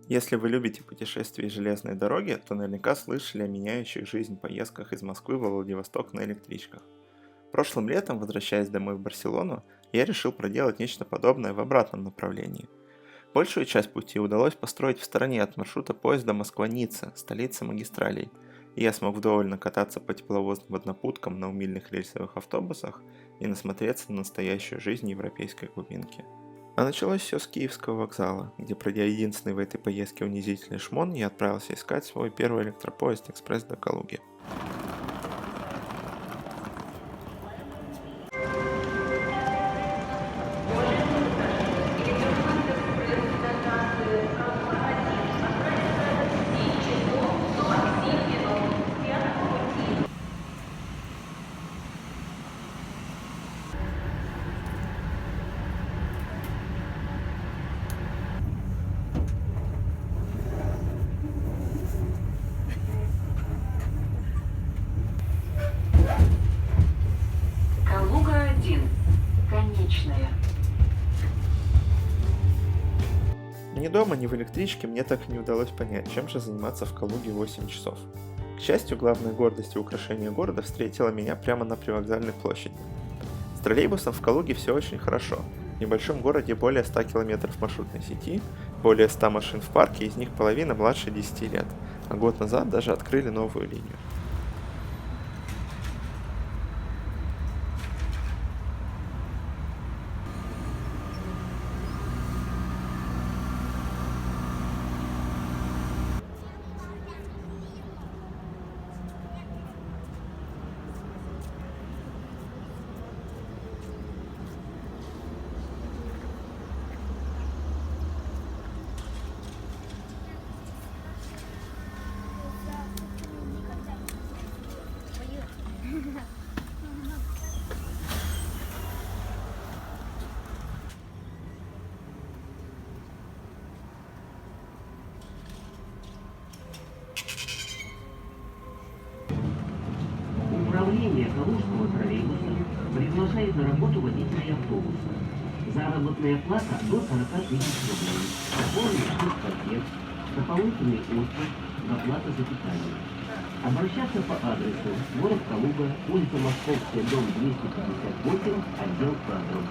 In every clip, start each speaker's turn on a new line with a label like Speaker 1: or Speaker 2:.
Speaker 1: Если вы любите путешествия и железные дороги, то наверняка слышали о меняющих жизнь поездках из Москвы во Владивосток на электричках. Прошлым летом, возвращаясь домой в Барселону, я решил проделать нечто подобное в обратном направлении. Большую часть пути удалось построить в стороне от маршрута поезда Москва-Ницца, столица магистралей, и я смог вдоволь накататься по тепловозным однопуткам на умильных рельсовых автобусах и насмотреться на настоящую жизнь европейской глубинки. А началось все с Киевского вокзала, где, пройдя единственный в этой поездке унизительный шмон, я отправился искать свой первый электропоезд «Экспресс» до Калуги.
Speaker 2: Калуга-1. Конечная.
Speaker 1: Ни дома, ни в электричке мне так и не удалось понять, чем же заниматься в Калуге 8 часов. К счастью, главная гордость и украшение города встретила меня прямо на привокзальной площади. С троллейбусом в Калуге все очень хорошо. В небольшом городе более 100 километров маршрутной сети, более 100 машин в парке, из них половина младше 10 лет, а год назад даже открыли новую линию.
Speaker 3: Управление Калужского троллейбуса приглашает на работу водителей автобуса. Заработная плата до 40 тысяч рублей. Полный спецпакет, дополнительный отпуск, доплата за питание. Обращаться по адресу город Калуга, улица Московская, дом 258, отдел кадров.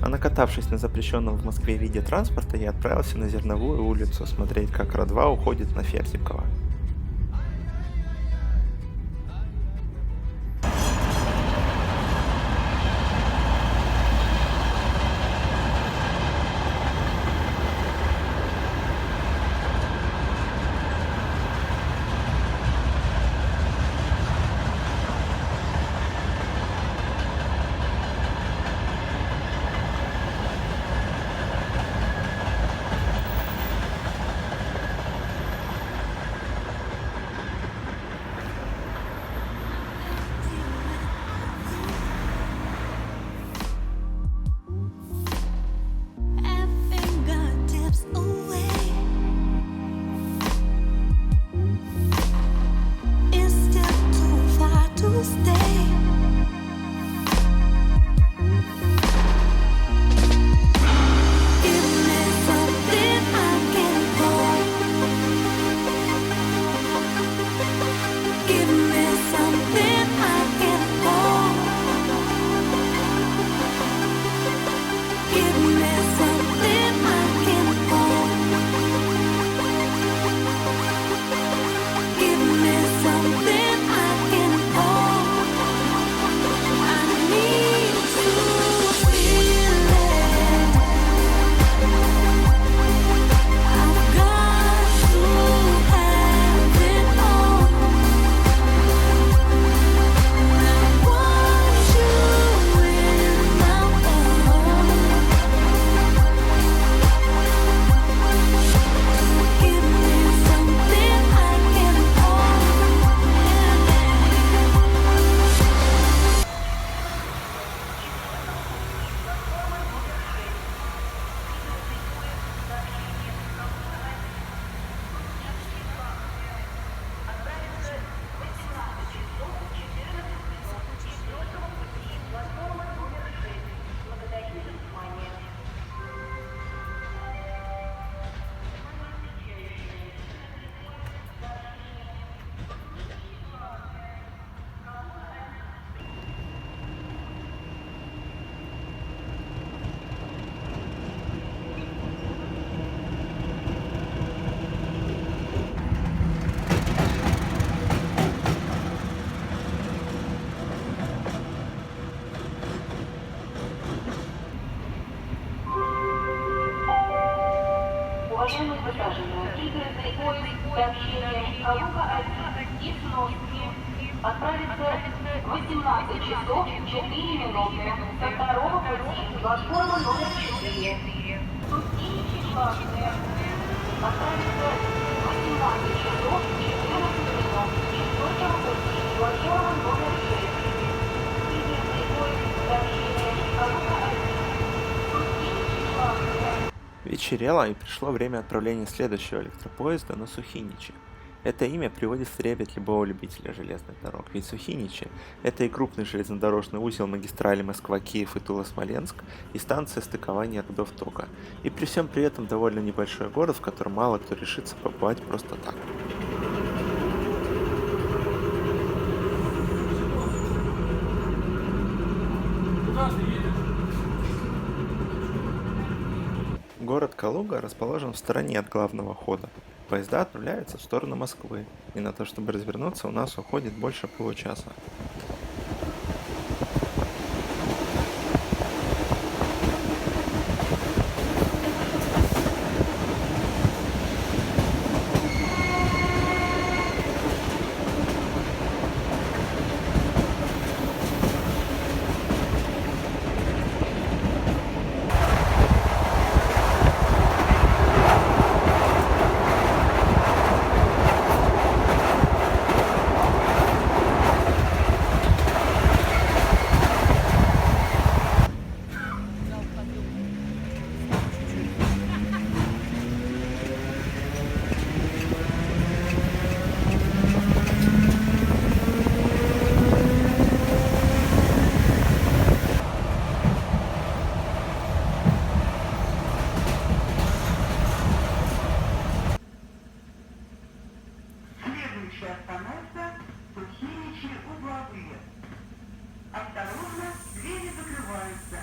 Speaker 1: А накатавшись на запрещенном в Москве виде транспорта, я отправился на Зерновую улицу смотреть, как Ра-2 уходит на Ферзевкова.
Speaker 2: Калуга-1 из Носки. Отправится в 18 часов 4 минуты со второго пути платформа номер 4. Сухиничи Главная. Отправится в 18 часов 14 минут четвертого пути платформа номер 6. Единственный поезд сообщения Калуга-1. Сухиничи Главная.
Speaker 1: Вечерело, и пришло время отправления следующего электропоезда на Сухиничи. Это имя приводит в трепет любого любителя железных дорог, ведь Сухиничи — это и крупный железнодорожный узел магистрали Москва-Киев и Тула-Смоленск, и станция стыкования родов тока, и при всем при этом довольно небольшой город, в котором мало кто решится побывать просто так. Город Калуга расположен в стороне от главного хода. Поезда отправляются в сторону Москвы, и на то, чтобы развернуться, у нас уходит больше получаса.
Speaker 4: Следующая остановка — Сухиничи угловые. Осторожно, двери закрываются.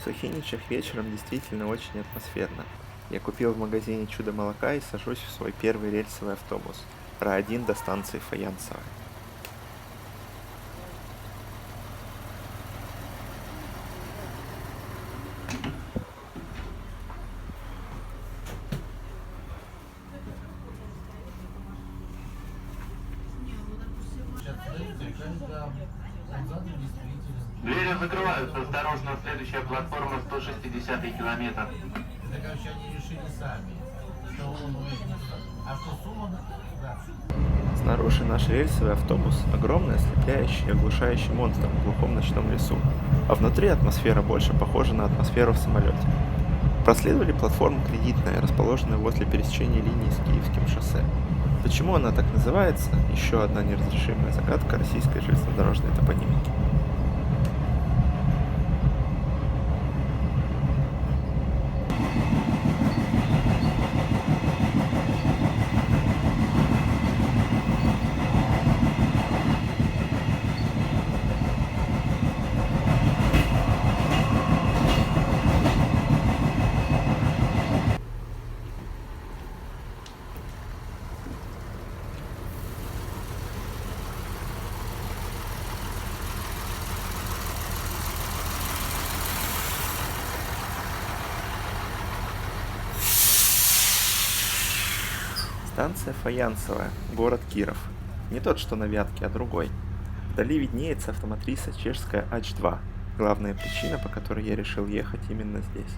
Speaker 1: В Сухиничах вечером действительно очень атмосферно. Я купил в магазине чудо молока и сажусь в свой первый рельсовый автобус Ра-1 до станции Фаянсовая.
Speaker 5: Двери закрываются. Осторожно, следующая платформа 160 километр.
Speaker 6: Так вообще они решили сами, что он выиграет. А что сумма? Да.
Speaker 1: Снаружи наш рельсовый автобус — огромный, ослепляющий и оглушающий монстр в глухом ночном лесу, а внутри атмосфера больше похожа на атмосферу в самолете. Проследовали платформу Кредитная, расположенную возле пересечения линии с Киевским шоссе. Почему она так называется — еще одна неразрешимая загадка российской железнодорожной топонимики. Станция Фаянсовая, город Киров. Не тот, что на Вятке, а другой. Вдали виднеется автоматриса чешская Ач-2, главная причина, по которой я решил ехать именно здесь.